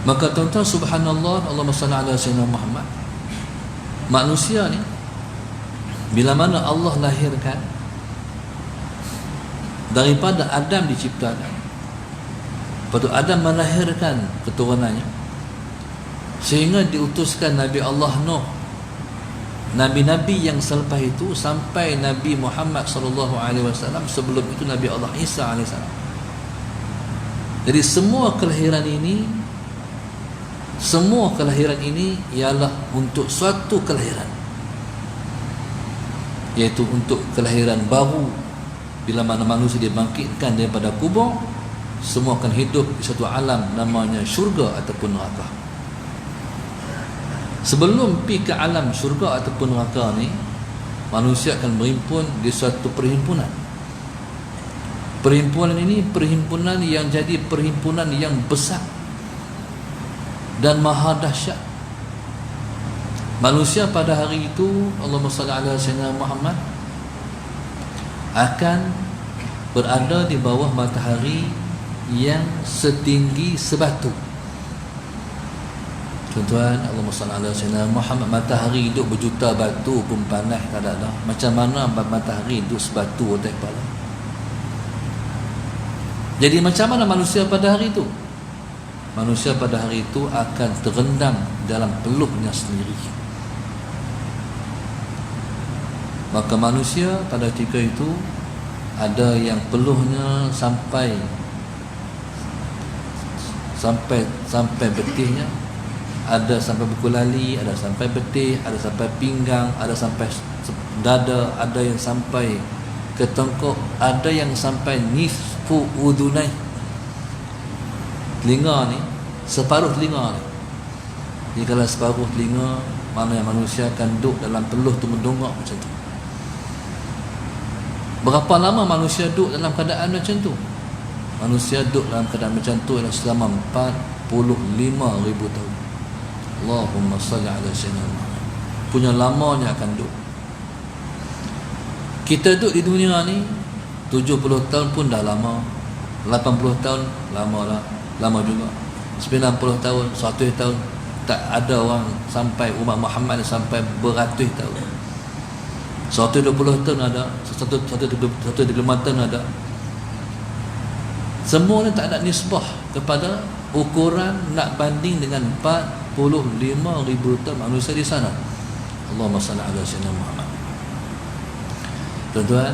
Maka tuan-tuan, subhanallah, Allahumma salli ala sayyidina Muhammad, manusia ni bila mana Allah lahirkan, daripada Adam diciptakan, lepas tu Adam melahirkan keturunannya, sehingga diutuskan Nabi Allah Nuh, nabi-nabi yang selepas itu, sampai Nabi Muhammad SAW. Sebelum itu Nabi Allah Isa AS. Jadi semua kelahiran ini ialah untuk suatu kelahiran, iaitu untuk kelahiran baru. Bila mana manusia dibangkitkan daripada kubur, semua akan hidup di satu alam namanya syurga ataupun neraka. Sebelum pergi ke alam syurga ataupun neraka ni, manusia akan berhimpun di suatu perhimpunan. Perhimpunan ini perhimpunan yang jadi perhimpunan yang besar dan maha dahsyat. Manusia pada hari itu, Allahumma salli ala sayyidina Muhammad, akan berada di bawah matahari yang setinggi sebatu. Tuan-tuan, Allahumma salli ala sayyidina Muhammad, matahari duduk berjuta batu pun panas tak ada. Macam mana matahari duduk sebatu atas kepala? Jadi macam mana manusia pada hari itu? Manusia pada hari itu akan terendam dalam peluhnya sendiri. Maka manusia pada ketika itu ada yang peluhnya sampai betihnya, ada sampai buku lali, ada sampai betih, ada sampai pinggang, ada sampai dada, ada yang sampai ke tengkuk, ada yang sampai nisfu udunai, telinga ni, separuh telinga ni. Jadi kalau separuh telinga, mana yang manusia akan duduk dalam peluh tu mendongak macam tu. Berapa lama manusia duduk dalam keadaan macam tu? Manusia duduk dalam keadaan macam tu selama 45,000 tahun. Allahumma salli ala sayyidina Muhammad. Punya lamanya akan duduk. Kita duduk di dunia ni 70 tahun pun dah lama, 80 tahun lama lah, lama juga, 90 tahun, 100 tahun. Tak ada orang sampai umat Muhammad sampai beratus tahun. 120 tahun ada, 125 tahun ada. Semua ni tak ada nisbah kepada ukuran nak banding dengan 45,000 tahun manusia di sana. Allahumma salli ala sayyidina Muhammad. Tuan-tuan,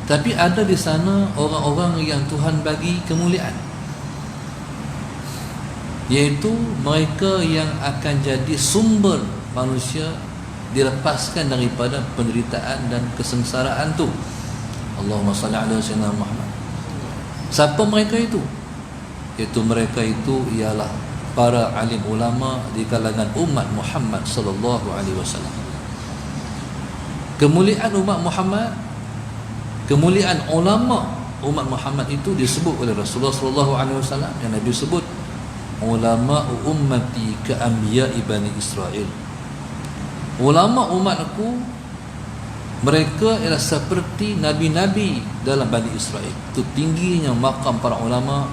tapi ada di sana orang-orang yang Tuhan bagi kemuliaan, iaitu mereka yang akan jadi sumber manusia dilepaskan daripada penderitaan dan kesengsaraan tu. Allahumma salli ala sayyidina Muhammad. Siapa mereka itu? Iaitu mereka itu ialah para alim ulama di kalangan umat Muhammad sallallahu alaihi wasallam. Kemuliaan umat Muhammad, kemuliaan ulama umat Muhammad itu disebut oleh Rasulullah sallallahu alaihi wasallam, yang Nabi sebut ulama ummati ka anbiya'i bani Israel. Ulama umatku, mereka ialah seperti nabi-nabi dalam Bani Israel. Itu tingginya maqam para ulama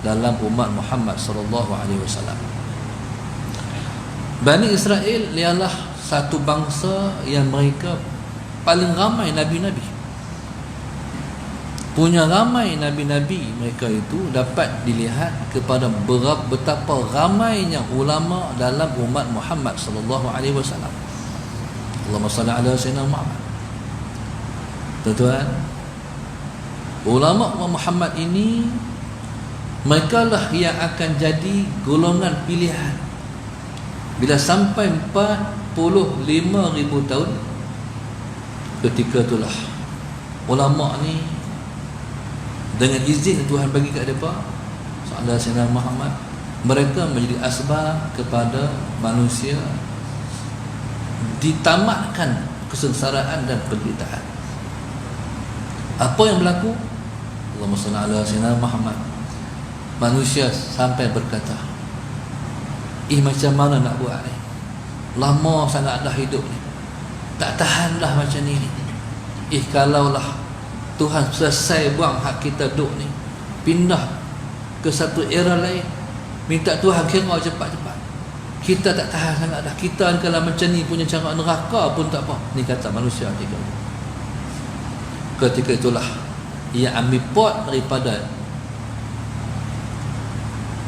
dalam umat Muhammad sallallahu alaihi wasallam. Bani Israel ialah satu bangsa yang mereka paling ramai nabi-nabi. Punya ramai nabi-nabi mereka itu dapat dilihat kepada betapa ramainya ulama dalam umat Muhammad sallallahu alaihi wasallam. Allahumma salli ala sayyidina Muhammad. Tuan-tuan, ulama Muhammad ini, mereka lah yang akan jadi golongan pilihan bila sampai 45,000 tahun. Ketika itulah ulama ni dengan izin Tuhan bagi kat mereka, sallallahu alaihi Muhammad, mereka menjadi asbab kepada manusia ditamatkan kesengsaraan dan penderitaan. Apa yang berlaku? Allahumma salli ala sayyidina Muhammad. Manusia sampai berkata, macam mana nak buat ni? Lama sangat dah hidup ni, tak tahan dah macam ni. Kalaulah Tuhan selesai buang hak kita duduk ni, pindah ke satu era lain, minta Tuhan kira cepat-cepat. Kita tak tahan sangat dah. Kita kalau macam ni punya cara neraka pun tak apa. Ni kata manusia ketika itulah ia ambil pot daripada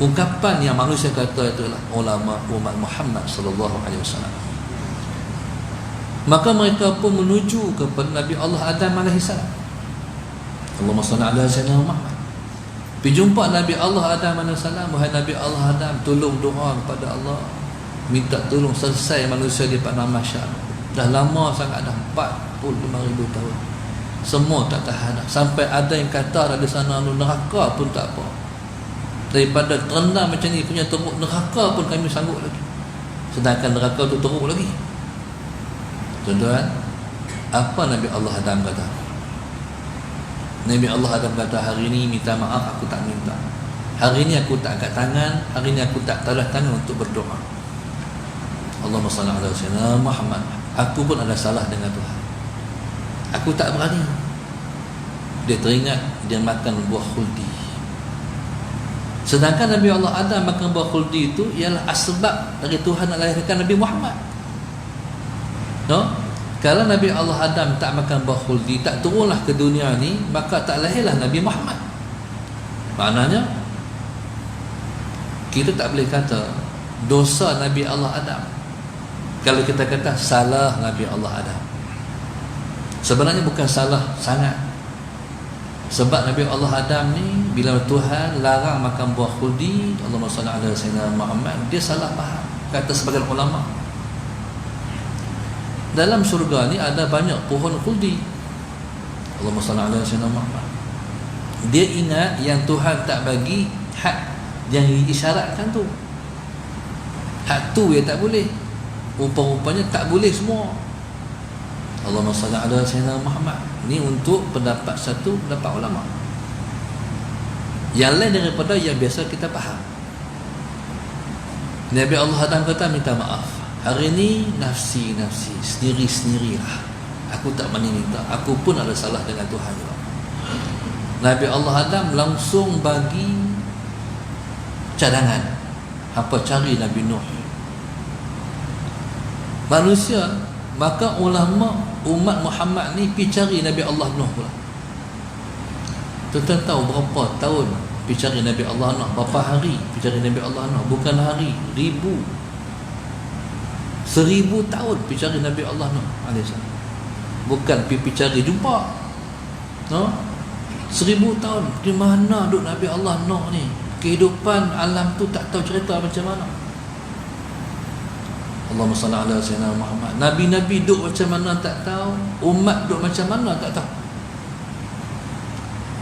ungkapan yang manusia kata itulah ulama umat Muhammad sallallahu alaihi wasallam. Maka mereka pun menuju kepada Nabi Allah Adam alaihi salam. Allahumma salli ala sayyidina Muhammad. Pergi jumpa Nabi Allah Adam alaihi salam, wahai Nabi Allah Adam, tolong doa kepada Allah, minta tolong selesai manusia di padang mahsyar. Dah lama sangat dah 45,000 tahun. Semua tak tahan dah. Sampai ada yang kata ada sana neraka pun tak apa. Daripada terendam macam ni punya teruk neraka pun kami sanggup lagi. Sedangkan neraka tu teruk lagi. Tuan-tuan, apa Nabi Allah Adam kata? Nabi Allah Adam kata, hari ni minta maaf aku tak minta. Hari ni aku tak angkat tangan, hari ni aku tak taruh tangan untuk berdoa. Allahumma salli ala sayyidina Muhammad. Aku pun ada salah dengan Tuhan. Aku tak berani. Dia teringat dia makan buah khuldi. Sedangkan Nabi Allah Adam makan buah khuldi itu ialah asbab dari Tuhan nak lahirkan Nabi Muhammad. No? Kalau Nabi Allah Adam tak makan buah khuldi, tak turunlah ke dunia ni, maka tak lahirlah Nabi Muhammad. Maknanya kita tak boleh kata dosa Nabi Allah Adam kalau kita kata salah Nabi Allah Adam. Sebenarnya bukan salah sangat. Sebab Nabi Allah Adam ni bila Tuhan larang makan buah khuldi, Allahumma salli ala sayyidina Muhammad, dia salah faham. Kata sebagian ulama, dalam syurga ni ada banyak pohon khuldi. Allahumma salli ala sayyidina Muhammad. Dia ingat yang Tuhan tak bagi hak yang diisyaratkan tu. Hak tu yang tak boleh. Rupa-rupanya tak boleh semua. Allahumma salli ala sayyidina Muhammad. Ni untuk pendapat satu, pendapat ulama. Yang lain daripada yang biasa kita faham. Nabi Allah Adam kata minta maaf. Hari ni nafsi sendiri-sendirilah. Aku tak berani minta. Aku pun ada salah dengan Tuhan juga. Nabi Allah Adam langsung bagi cadangan. Apa cari Nabi Nuh. Manusia, maka ulama umat Muhammad ni pergi cari Nabi Allah Nuh pula. Tuan-tuan tahu berapa tahun pergi cari Nabi Allah Nuh? Berapa hari pergi cari Nabi Allah Nuh? Bukan hari, 1000 tahun pergi cari Nabi Allah Nuh alaihissalam. Bukan pergi cari jumpa. No? 1000 tahun. Di mana duduk Nabi Allah Nuh ni? Kehidupan alam tu tak tahu cerita macam mana. Allahumma salli ala sayyidina Muhammad. Nabi-nabi duduk macam mana tak tahu. Umat duduk macam mana tak tahu.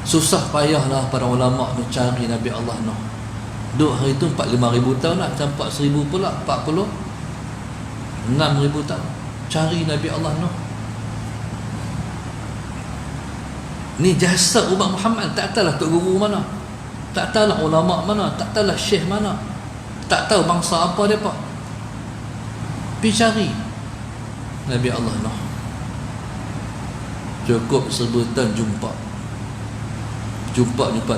Susah payahlah para ulama nak cari Nabi Allah Nuh. Duduk hari tu 45,000 tahun nak campak 1000 pula 46,000 tahun cari Nabi Allah Nuh. Ni jasa umat Muhammad. Tak tahulah tok guru mana, tak tahulah ulama mana, tak tahulah syekh mana, tak tahu bangsa apa depa. Pergi cari Nabi Allah Nuh. Cukup sebutan jumpa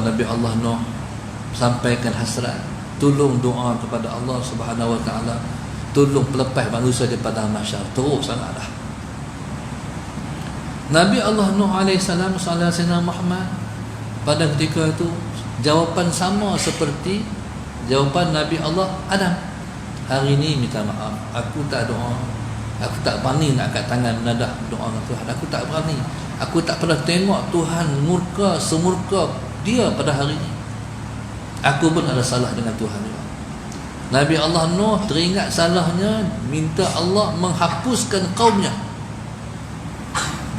Nabi Allah Nuh, sampaikan hasrat, tolong doa kepada Allah Subhanahu wa taala, tolong pelepah manusia daripada mahsyar. Teruk sangatlah. Nabi Allah Nuh alaihissalam sallallahu alaihi wasallam Muhammad pada ketika itu jawapan sama seperti jawapan Nabi Allah Adam. Hari ni minta maaf, aku tak doa, aku tak berani nak angkat tangan menadah doa dengan Tuhan. Aku tak berani. Aku tak pernah tengok Tuhan murka semurka dia pada hari ini. Aku pun ada salah dengan Tuhan juga. Nabi Allah Nuh teringat salahnya, minta Allah menghapuskan kaumnya.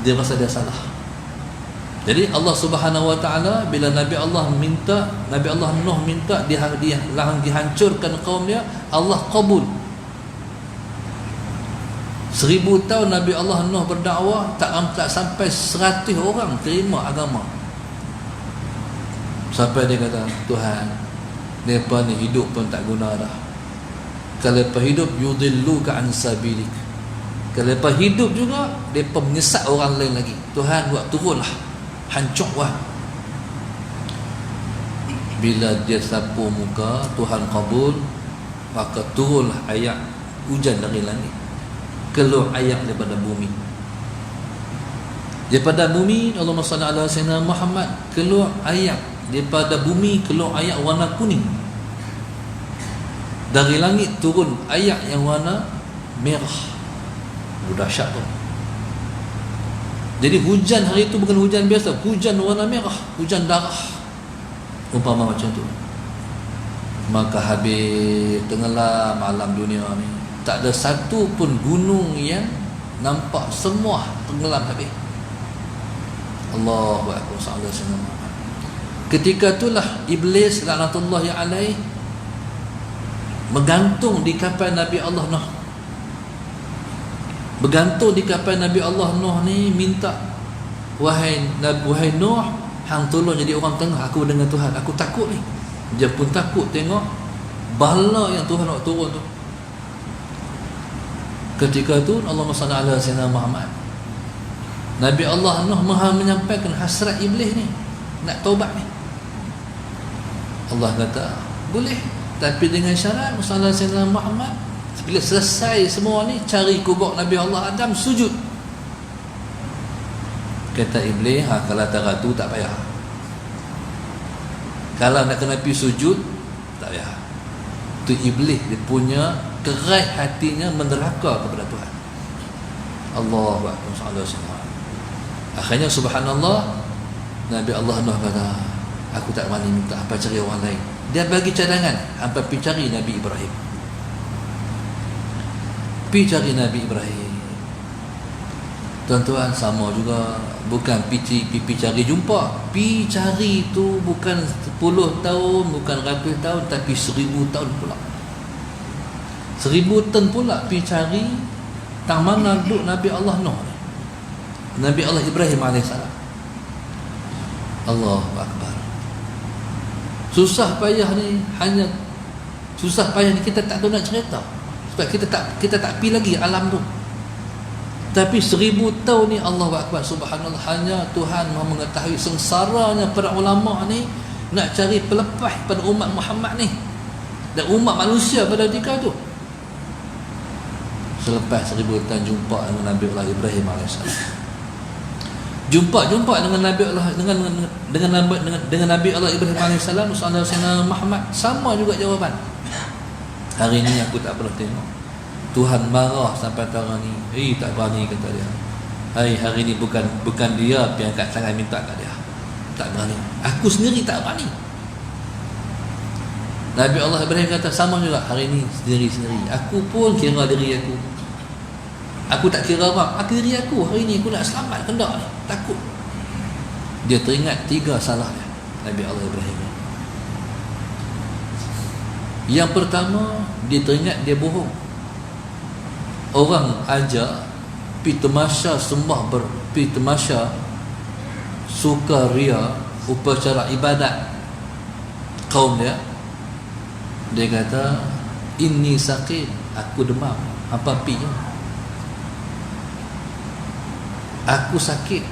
Dia rasa dia salah. Jadi Allah Subhanahu wa taala bila Nabi Allah Nuh minta dihancurkan kaumnya, Allah kabul. 1000 tahun Nabi Allah Nuh berdakwah, tak sampai 100 orang terima agama. Sampai dia kata, Tuhan, mereka ni hidup pun tak guna dah. Kalau mereka hidup, yudilluka an sabilik. Kalau mereka hidup juga, mereka menyesat orang lain lagi. Tuhan buat turunlah, hancurlah. Bila dia sapu muka, Tuhan kabul, maka turunlah ayat hujan dari langit, keluar ayat daripada bumi. Daripada bumi, Allahumma salli ala sayyidina Muhammad, keluar ayat daripada bumi, keluar ayat warna kuning. Dari langit turun ayat yang warna merah. Dahsyat tu. Jadi hujan hari itu bukan hujan biasa, hujan warna merah, hujan darah. Umpama macam tu. Maka habis tenggelam alam dunia ni. Tak ada satu pun gunung yang nampak, semua tenggelam habis. Allahu akbar, sallallahu alaihi wasallam. Ketika itulah iblis laknatullahi alaih bergantung di kapal Nabi Allah Nuh. Bergantung di kapal Nabi Allah Nuh ni, minta, wahai Nuh, hang tolong jadi orang tengah aku dengan Tuhan, aku takut ni. Dia pun takut tengok bala yang Tuhan nak turun tu. Ketika tu Allahumma salli ala sayyidina Muhammad, Nabi Allah Nuh maha menyampaikan hasrat iblis ni, nak taubat ni. Allah kata boleh, tapi dengan syarat sallallahu alaihi wasallam Muhammad, bila selesai semua ni, cari kubur Nabi Allah Adam, sujud. Kata iblis, kalau tak tu tak payah. Kalau nak kena pergi sujud, tak payah. Tu iblis, dia punya keras hatinya menderhaka kepada Tuhan. Allahu akbar, sallallahu alaihi wasallam. Akhirnya subhanallah, Nabi Allah Nuh kata, aku tak berani minta, apa cari orang lain. Dia bagi cadangan, apa pergi cari Nabi Ibrahim. Pergi cari Nabi Ibrahim. Tuan-tuan, sama juga, bukan pergi cari jumpa. Pergi cari tu bukan 10 tahun, bukan ratus tahun, tapi 1000 tahun pula. 1000 tahun pula pergi cari tang mana duduk Nabi Allah Nuh, Nabi Allah Ibrahim AS. Allahu akbar. Susah payah ni, hanya susah payah ni kita tak tahu nak cerita, sebab kita tak pergi lagi alam tu. Tapi 1000 tahun ni, Allahu akbar, subhanallah, hanya Tuhan Maha mengetahui sengsaranya para ulama ni nak cari pelepas pada umat Muhammad ni dan umat manusia pada ketika tu. Selepas 1000 tahun jumpa dengan Nabi Allah Ibrahim AS, jumpa dengan Nabi Allah, dengan Nabi Allah Ibrahim AS sallallahu alaihi wasallam Muhammad, sama juga jawapan. Hari ni aku tak pernah tengok Tuhan marah sampai sekarang ni. Tak berani, kata dia. Hari ni bukan dia yang angkat tangan minta kat dia. Tak berani. Aku sendiri tak berani. Nabi Allah Ibrahim kata sama juga, hari ni sendiri-sendiri. Aku pun kira diri aku. Aku tak kira orang, aku diri aku. Hari ni aku nak selamat kendak ni, takut. Dia teringat 3 salah dia, Nabi Allah Ibrahim. Yang pertama, dia teringat dia bohong. Orang ajak pi tamasya sembah, pi tamasya sukaria upacara ibadat kaum dia. Dia kata, inni saqim, aku demam. Apa pi? Aku sakit.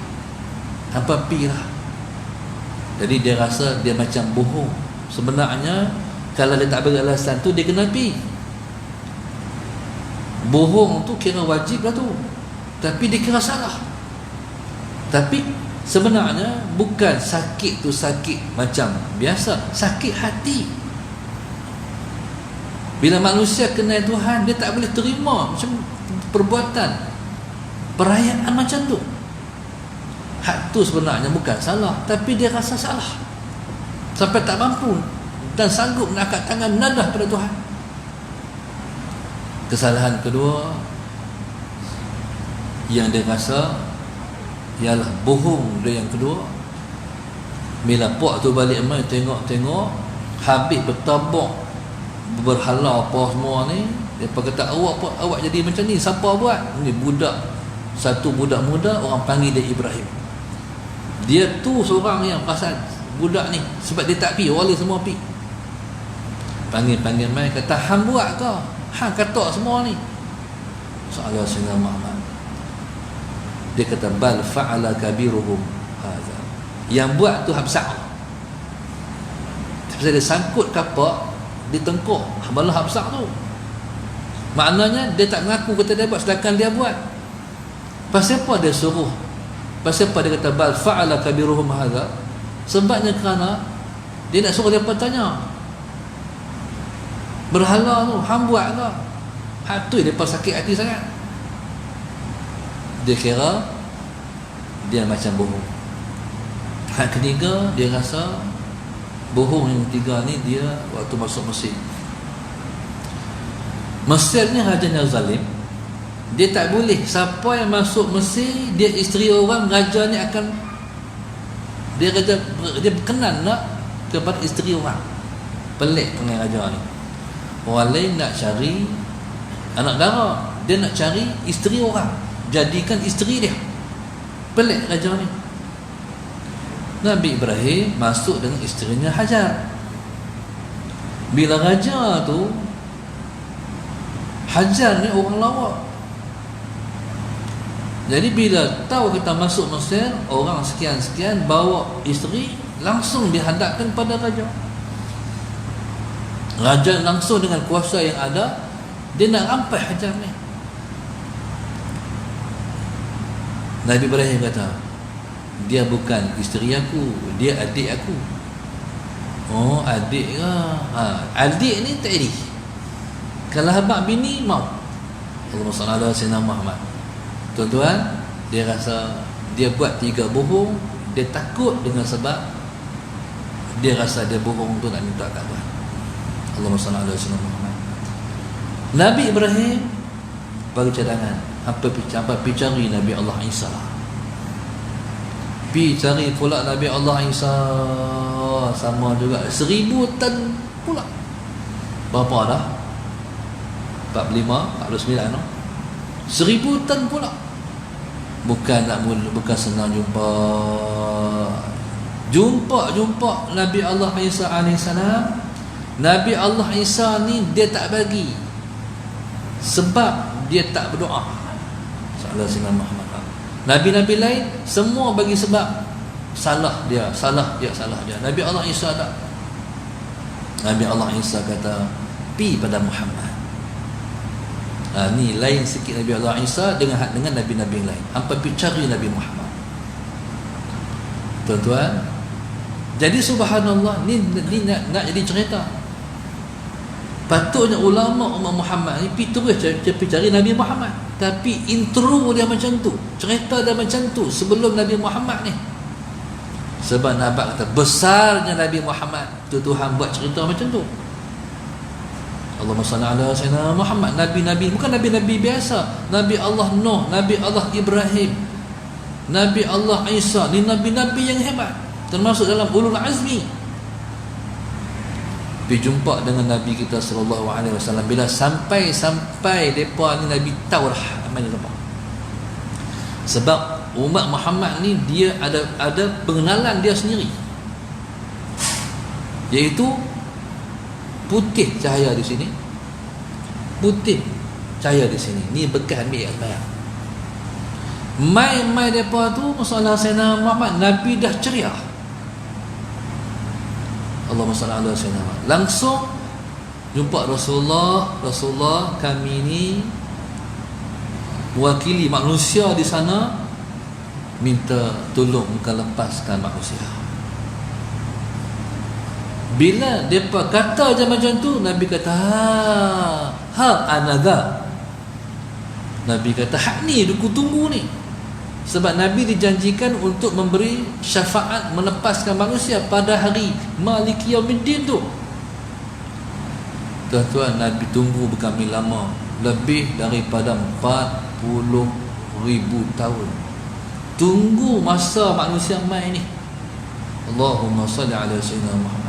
Apa pi lah. Jadi dia rasa dia macam bohong. Sebenarnya kalau dia tak bagi alasan tu, dia kena pi. Bohong tu kira wajib lah tu, tapi dia kira salah. Tapi sebenarnya bukan sakit tu sakit macam biasa, sakit hati. Bila manusia kenal Tuhan, dia tak boleh terima macam perbuatan, perayaan macam tu. Hak tu sebenarnya bukan salah, tapi dia rasa salah sampai tak mampu dan sanggup nak angkat tangan menadah pada Tuhan. Kesalahan kedua yang dia rasa ialah bohong dia yang kedua. Bila puak tu balik mai tengok habis bertabak berhala apa semua ni, dia kata, awak jadi macam ni, siapa buat? Ni budak, satu budak muda, orang panggil dia Ibrahim. Dia tu seorang yang perasan budak ni, sebab dia tak pi, wali semua pi. Panggil mai, kata, hang buat ke? Hang kata semua ni. Sallallahu alaihi wasallam. Dia kata, bal fa'ala kabiruhum hadza. Yang buat tu besar. Pasal dia sangkut kapak di tengkuk belah besar tu. Maknanya dia tak mengaku kata dia buat, sedangkan dia buat. Pasal apa dia suruh? Pasal apa dia kata bal fa'ala kabiruhum hadza? Sebabnya kerana dia nak suruh depa tanya. Berhala tu hang buat ke? Hak tu depa sakit hati sangat. Dia kira dia macam bohong. Hak ketiga, dia rasa bohong yang ketiga ni dia waktu masuk Mesir. Mesir ni rajanya zalim. Dia tak boleh siapa yang masuk Mesir, dia isteri orang, raja ni akan dia berkenan nak kepada isteri orang. Pelik dengan raja ni. Orang lain nak cari anak dara, dia nak cari isteri orang, jadikan isteri dia. Pelik raja ni. Nabi Ibrahim masuk dengan isterinya Hajar. Bila raja tu, Hajar ni orang lawak. Jadi bila tahu kita masuk Mesir, orang sekian-sekian bawa isteri, langsung dihadapkan pada raja. Raja langsung dengan kuasa yang ada, dia nak rampas Hajar ni. Nabi Ibrahim kata, dia bukan isteri aku, dia adik aku. Oh, adik ke? Adik ni tak ada. Kalau habaq bini mau. Allahumma salli ala sayyidina Muhammad. Tuan-tuan, dia rasa dia buat 3 bohong, dia takut dengan sebab dia rasa dia bohong tu nak minta kat Tuhan. Allahumma salli ala sayyidina Muhammad. Nabi Ibrahim bagi cadangan, apa cari Nabi Allah Isa. Cari pula Nabi Allah Isa, sama juga 1000 tan pula. Berapa dah? 45, 49 no? 1000 tan pula. Bukan senang jumpa Nabi Allah Isa alaihissalam. Nabi Allah Isa ni dia tak bagi sebab dia tak berdoa. Sallallahu alaihi Muhammad. Nabi-nabi lain semua bagi sebab salah dia. Nabi Allah Isa tak. Nabi Allah Isa kata pi pada Muhammad. Ni lain sikit Nabi Allah Isa dengan nabi-nabi lain. Hampa pi cari Nabi Muhammad. Tuan-tuan, jadi subhanallah, ni nak jadi cerita. Patutnya ulama umat Muhammad ni pi terus cari Nabi Muhammad. Tapi intro dia macam tu, cerita dia macam tu sebelum Nabi Muhammad ni. Sebab Nabi kata besarnya Nabi Muhammad, tu Tuhan buat cerita macam tu. Allahumma salli ala sayyidina Muhammad. Nabi-nabi bukan nabi-nabi biasa. Nabi Allah Nuh, Nabi Allah Ibrahim, Nabi Allah Isa, ni nabi-nabi yang hebat, termasuk dalam ulul azmi. Pergi jumpa dengan Nabi kita sallallahu alaihi wasallam. Bila sampai depa ni Nabi tahu dah amalnya apa. Sebab umat Muhammad ni dia ada pengenalan dia sendiri, iaitu putih cahaya di sini, putih cahaya di sini. Ni bekas ambil yang mai depa tu masalah Sayyidina Muhammad, Nabi dah ceria. Allahumma salli ala sayyidina Muhammad. Langsung jumpa Rasulullah, kami ni wakili manusia di sana, minta tolong engkau lepaskan manusia. Bila depa kata je macam tu, Nabi kata ha anadha. Nabi kata hak ni aku tunggu ni. Sebab Nabi dijanjikan untuk memberi syafaat melepaskan manusia pada hari Maliki Yaumiddin tu. Tuan-tuan, Nabi tunggu berkami lama, lebih daripada 40,000 tahun. Tunggu masa manusia mai ni. Allahumma salli ala sayyidina Muhammad.